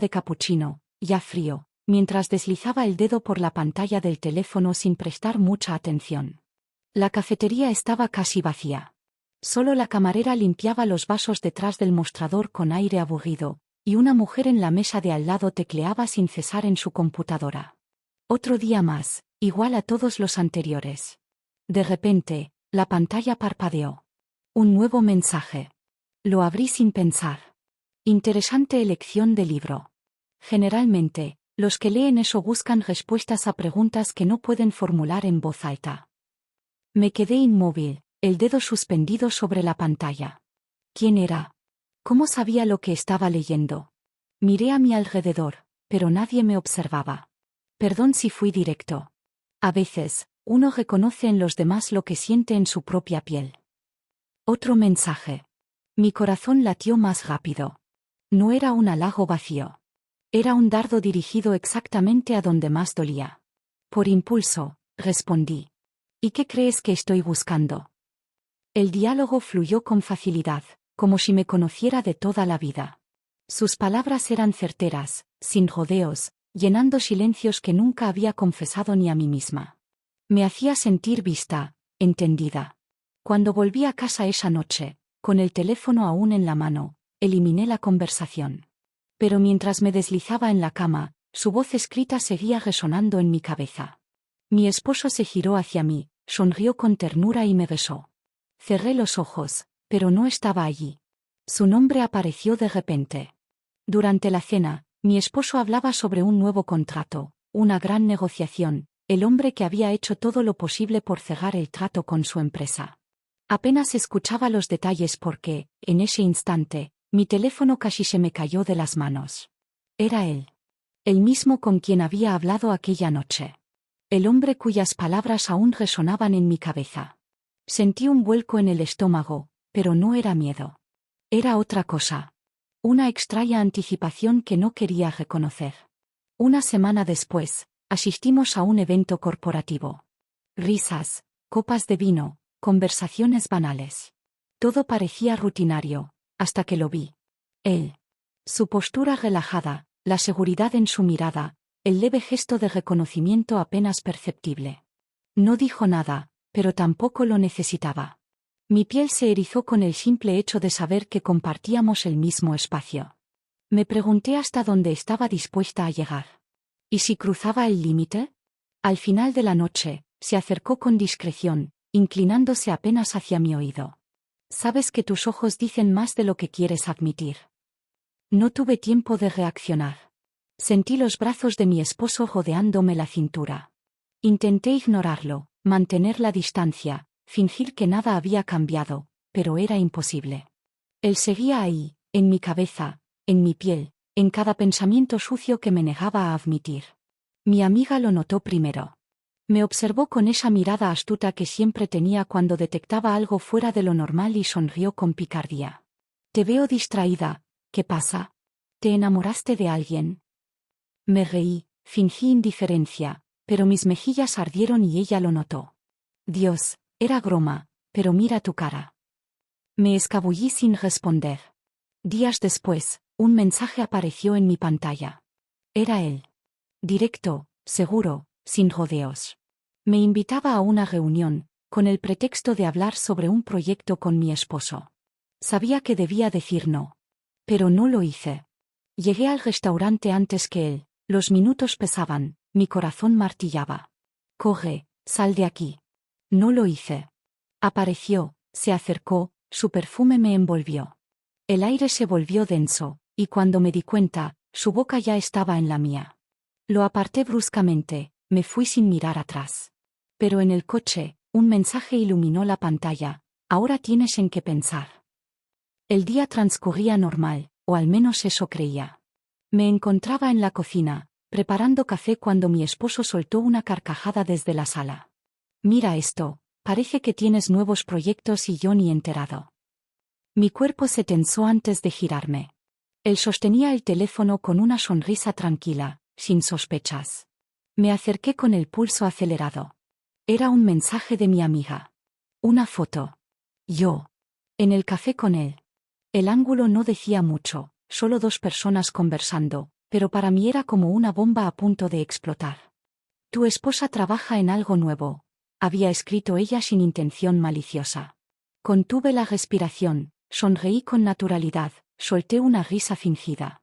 de capuchino, ya frío, mientras deslizaba el dedo por la pantalla del teléfono sin prestar mucha atención. La cafetería estaba casi vacía. Solo la camarera limpiaba los vasos detrás del mostrador con aire aburrido, y una mujer en la mesa de al lado tecleaba sin cesar en su computadora. Otro día más, igual a todos los anteriores. De repente, la pantalla parpadeó. Un nuevo mensaje. Lo abrí sin pensar. Interesante elección de libro. Generalmente, los que leen eso buscan respuestas a preguntas que no pueden formular en voz alta. Me quedé inmóvil, el dedo suspendido sobre la pantalla. ¿Quién era? ¿Cómo sabía lo que estaba leyendo? Miré a mi alrededor, pero nadie me observaba. Perdón si fui directo. A veces, uno reconoce en los demás lo que siente en su propia piel. Otro mensaje. Mi corazón latió más rápido. No era un halago vacío. Era un dardo dirigido exactamente a donde más dolía. Por impulso, respondí. ¿Y qué crees que estoy buscando? El diálogo fluyó con facilidad, como si me conociera de toda la vida. Sus palabras eran certeras, sin rodeos, llenando silencios que nunca había confesado ni a mí misma. Me hacía sentir vista, entendida. Cuando volví a casa esa noche, con el teléfono aún en la mano, eliminé la conversación. Pero mientras me deslizaba en la cama, su voz escrita seguía resonando en mi cabeza. Mi esposo se giró hacia mí, sonrió con ternura y me besó. Cerré los ojos, pero no estaba allí. Su nombre apareció de repente. Durante la cena, mi esposo hablaba sobre un nuevo contrato, una gran negociación, el hombre que había hecho todo lo posible por cerrar el trato con su empresa. Apenas escuchaba los detalles porque, en ese instante, mi teléfono casi se me cayó de las manos. Era él. El mismo con quien había hablado aquella noche. El hombre cuyas palabras aún resonaban en mi cabeza. Sentí un vuelco en el estómago, pero no era miedo. Era otra cosa. Una extraña anticipación que no quería reconocer. Una semana después, asistimos a un evento corporativo. Risas, copas de vino, conversaciones banales. Todo parecía rutinario, hasta que lo vi. Él. Su postura relajada, la seguridad en su mirada, el leve gesto de reconocimiento apenas perceptible. No dijo nada, pero tampoco lo necesitaba. Mi piel se erizó con el simple hecho de saber que compartíamos el mismo espacio. Me pregunté hasta dónde estaba dispuesta a llegar. ¿Y si cruzaba el límite? Al final de la noche, se acercó con discreción, inclinándose apenas hacia mi oído. Sabes que tus ojos dicen más de lo que quieres admitir. No tuve tiempo de reaccionar. Sentí los brazos de mi esposo rodeándome la cintura. Intenté ignorarlo, mantener la distancia, fingir que nada había cambiado, pero era imposible. Él seguía ahí, en mi cabeza, en mi piel, en cada pensamiento sucio que me negaba a admitir. Mi amiga lo notó primero. Me observó con esa mirada astuta que siempre tenía cuando detectaba algo fuera de lo normal y sonrió con picardía. Te veo distraída, ¿qué pasa? ¿Te enamoraste de alguien? Me reí, fingí indiferencia, pero mis mejillas ardieron y ella lo notó. Dios, era broma, pero mira tu cara. Me escabullí sin responder. Días después, un mensaje apareció en mi pantalla. Era él. Directo, seguro, sin rodeos. Me invitaba a una reunión, con el pretexto de hablar sobre un proyecto con mi esposo. Sabía que debía decir no. Pero no lo hice. Llegué al restaurante antes que él, los minutos pesaban, mi corazón martillaba. Corre, sal de aquí. No lo hice. Apareció, se acercó, su perfume me envolvió. El aire se volvió denso, y cuando me di cuenta, su boca ya estaba en la mía. Lo aparté bruscamente, me fui sin mirar atrás. Pero en el coche, un mensaje iluminó la pantalla. Ahora tienes en qué pensar. El día transcurría normal, o al menos eso creía. Me encontraba en la cocina, preparando café cuando mi esposo soltó una carcajada desde la sala. Mira esto, parece que tienes nuevos proyectos y yo ni enterado. Mi cuerpo se tensó antes de girarme. Él sostenía el teléfono con una sonrisa tranquila, sin sospechas. Me acerqué con el pulso acelerado. Era un mensaje de mi amiga. Una foto. Yo. En el café con él. El ángulo no decía mucho, solo dos personas conversando, pero para mí era como una bomba a punto de explotar. Tu esposa trabaja en algo nuevo, había escrito ella sin intención maliciosa. Contuve la respiración, sonreí con naturalidad, solté una risa fingida.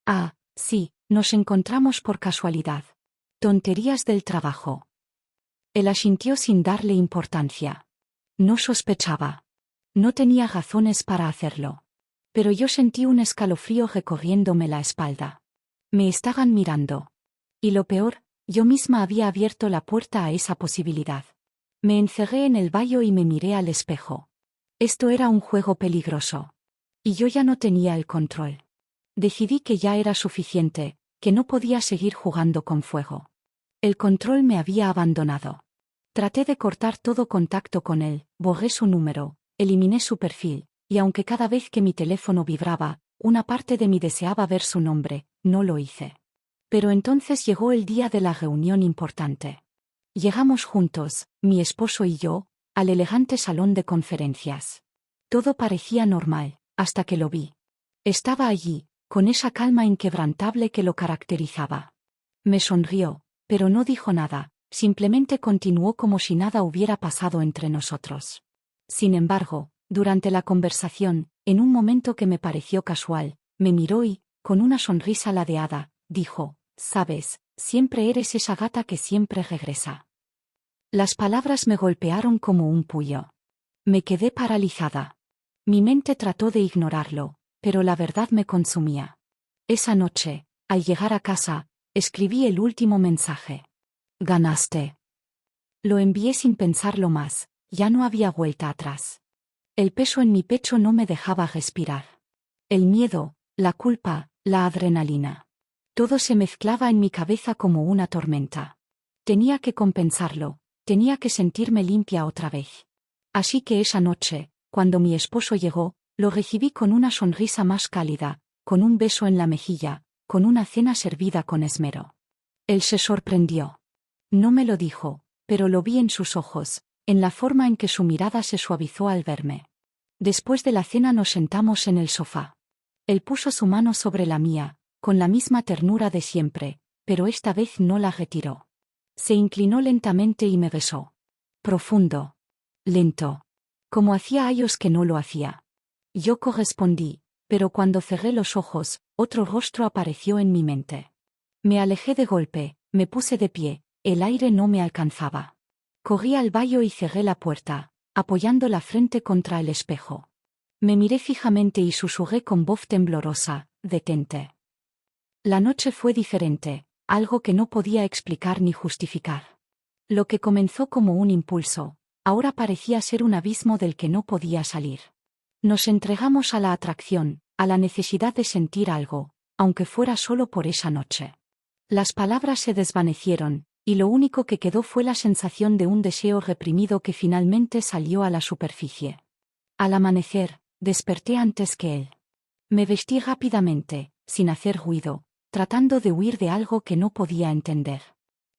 Ah, sí, nos encontramos por casualidad. Tonterías del trabajo. Él asintió sin darle importancia. No sospechaba. No tenía razones para hacerlo. Pero yo sentí un escalofrío recorriéndome la espalda. Me estaban mirando. Y lo peor, yo misma había abierto la puerta a esa posibilidad. Me encerré en el baño y me miré al espejo. Esto era un juego peligroso. Y yo ya no tenía el control. Decidí que ya era suficiente, que no podía seguir jugando con fuego. El control me había abandonado. Traté de cortar todo contacto con él, borré su número, eliminé su perfil, y aunque cada vez que mi teléfono vibraba, una parte de mí deseaba ver su nombre, no lo hice. Pero entonces llegó el día de la reunión importante. Llegamos juntos, mi esposo y yo, al elegante salón de conferencias. Todo parecía normal, hasta que lo vi. Estaba allí, con esa calma inquebrantable que lo caracterizaba. Me sonrió, pero no dijo nada, simplemente continuó como si nada hubiera pasado entre nosotros. Sin embargo, durante la conversación, en un momento que me pareció casual, me miró y, con una sonrisa ladeada, dijo, «Sabes, siempre eres esa gata que siempre regresa». Las palabras me golpearon como un puño. Me quedé paralizada. Mi mente trató de ignorarlo, pero la verdad me consumía. Esa noche, al llegar a casa, escribí el último mensaje. «Ganaste». Lo envié sin pensarlo más, ya no había vuelta atrás. El peso en mi pecho no me dejaba respirar. El miedo, la culpa, la adrenalina. Todo se mezclaba en mi cabeza como una tormenta. Tenía que compensarlo, tenía que sentirme limpia otra vez. Así que esa noche, cuando mi esposo llegó, lo recibí con una sonrisa más cálida, con un beso en la mejilla, con una cena servida con esmero. Él se sorprendió. No me lo dijo, pero lo vi en sus ojos, en la forma en que su mirada se suavizó al verme. Después de la cena nos sentamos en el sofá. Él puso su mano sobre la mía, con la misma ternura de siempre, pero esta vez no la retiró. Se inclinó lentamente y me besó. Profundo. Lento. Como hacía años que no lo hacía. Yo correspondí, pero cuando cerré los ojos, otro rostro apareció en mi mente. Me alejé de golpe, me puse de pie, el aire no me alcanzaba. Corrí al baño y cerré la puerta, apoyando la frente contra el espejo. Me miré fijamente y susurré con voz temblorosa, «Detente». La noche fue diferente, algo que no podía explicar ni justificar. Lo que comenzó como un impulso, ahora parecía ser un abismo del que no podía salir. Nos entregamos a la atracción, a la necesidad de sentir algo, aunque fuera solo por esa noche. Las palabras se desvanecieron, y lo único que quedó fue la sensación de un deseo reprimido que finalmente salió a la superficie. Al amanecer, desperté antes que él. Me vestí rápidamente, sin hacer ruido, tratando de huir de algo que no podía entender.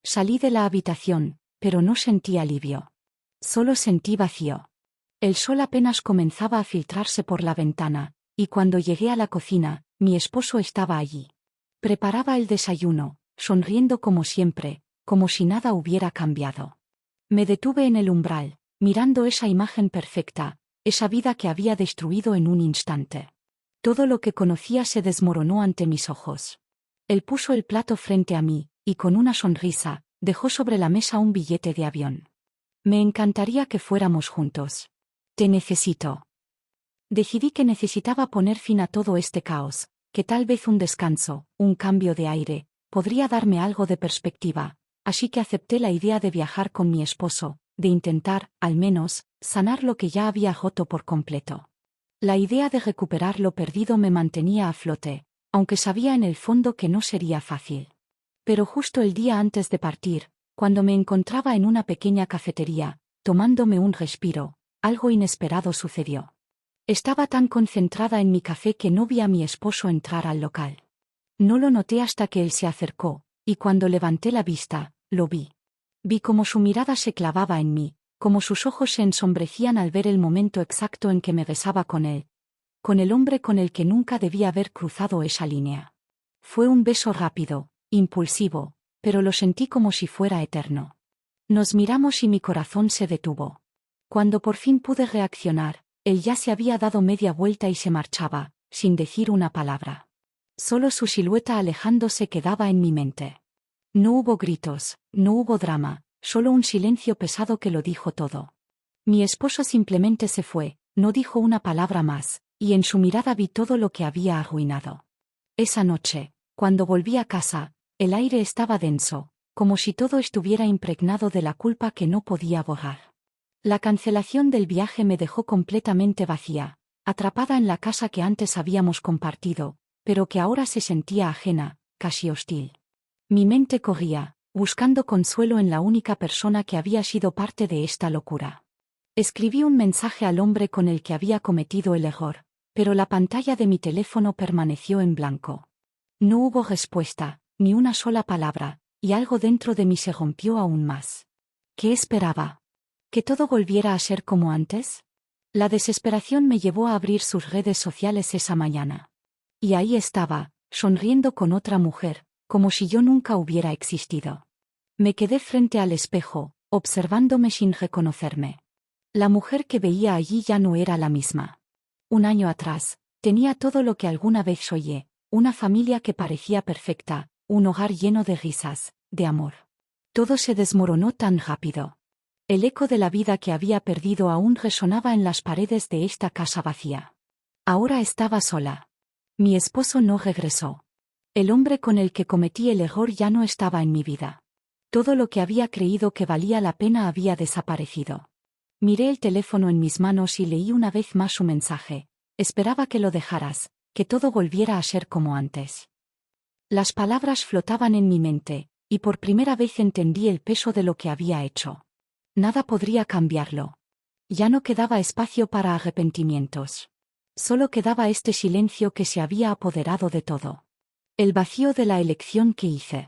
Salí de la habitación, pero no sentí alivio. Solo sentí vacío. El sol apenas comenzaba a filtrarse por la ventana, y cuando llegué a la cocina, mi esposo estaba allí. Preparaba el desayuno, sonriendo como siempre, como si nada hubiera cambiado. Me detuve en el umbral, mirando esa imagen perfecta, esa vida que había destruido en un instante. Todo lo que conocía se desmoronó ante mis ojos. Él puso el plato frente a mí, y con una sonrisa, dejó sobre la mesa un billete de avión. Me encantaría que fuéramos juntos. Te necesito. Decidí que necesitaba poner fin a todo este caos, que tal vez un descanso, un cambio de aire, podría darme algo de perspectiva, así que acepté la idea de viajar con mi esposo, de intentar, al menos, sanar lo que ya había roto por completo. La idea de recuperar lo perdido me mantenía a flote, aunque sabía en el fondo que no sería fácil. Pero justo el día antes de partir, cuando me encontraba en una pequeña cafetería, tomándome un respiro, algo inesperado sucedió. Estaba tan concentrada en mi café que no vi a mi esposo entrar al local. No lo noté hasta que él se acercó, y cuando levanté la vista, lo vi. Vi cómo su mirada se clavaba en mí, cómo sus ojos se ensombrecían al ver el momento exacto en que me besaba con él, con el hombre con el que nunca debía haber cruzado esa línea. Fue un beso rápido, impulsivo, pero lo sentí como si fuera eterno. Nos miramos y mi corazón se detuvo. Cuando por fin pude reaccionar, él ya se había dado media vuelta y se marchaba, sin decir una palabra. Solo su silueta alejándose quedaba en mi mente. No hubo gritos, no hubo drama, solo un silencio pesado que lo dijo todo. Mi esposo simplemente se fue, no dijo una palabra más, y en su mirada vi todo lo que había arruinado. Esa noche, cuando volví a casa, el aire estaba denso, como si todo estuviera impregnado de la culpa que no podía borrar. La cancelación del viaje me dejó completamente vacía, atrapada en la casa que antes habíamos compartido, pero que ahora se sentía ajena, casi hostil. Mi mente corría, buscando consuelo en la única persona que había sido parte de esta locura. Escribí un mensaje al hombre con el que había cometido el error, pero la pantalla de mi teléfono permaneció en blanco. No hubo respuesta, ni una sola palabra, y algo dentro de mí se rompió aún más. ¿Qué esperaba? ¿Que todo volviera a ser como antes? La desesperación me llevó a abrir sus redes sociales esa mañana. Y ahí estaba, sonriendo con otra mujer, como si yo nunca hubiera existido. Me quedé frente al espejo, observándome sin reconocerme. La mujer que veía allí ya no era la misma. Un año atrás, tenía todo lo que alguna vez soñé, una familia que parecía perfecta, un hogar lleno de risas, de amor. Todo se desmoronó tan rápido. El eco de la vida que había perdido aún resonaba en las paredes de esta casa vacía. Ahora estaba sola. Mi esposo no regresó. El hombre con el que cometí el error ya no estaba en mi vida. Todo lo que había creído que valía la pena había desaparecido. Miré el teléfono en mis manos y leí una vez más su mensaje. Esperaba que lo dejaras, que todo volviera a ser como antes. Las palabras flotaban en mi mente, y por primera vez entendí el peso de lo que había hecho. Nada podría cambiarlo. Ya no quedaba espacio para arrepentimientos. Solo quedaba este silencio que se había apoderado de todo. El vacío de la elección que hice.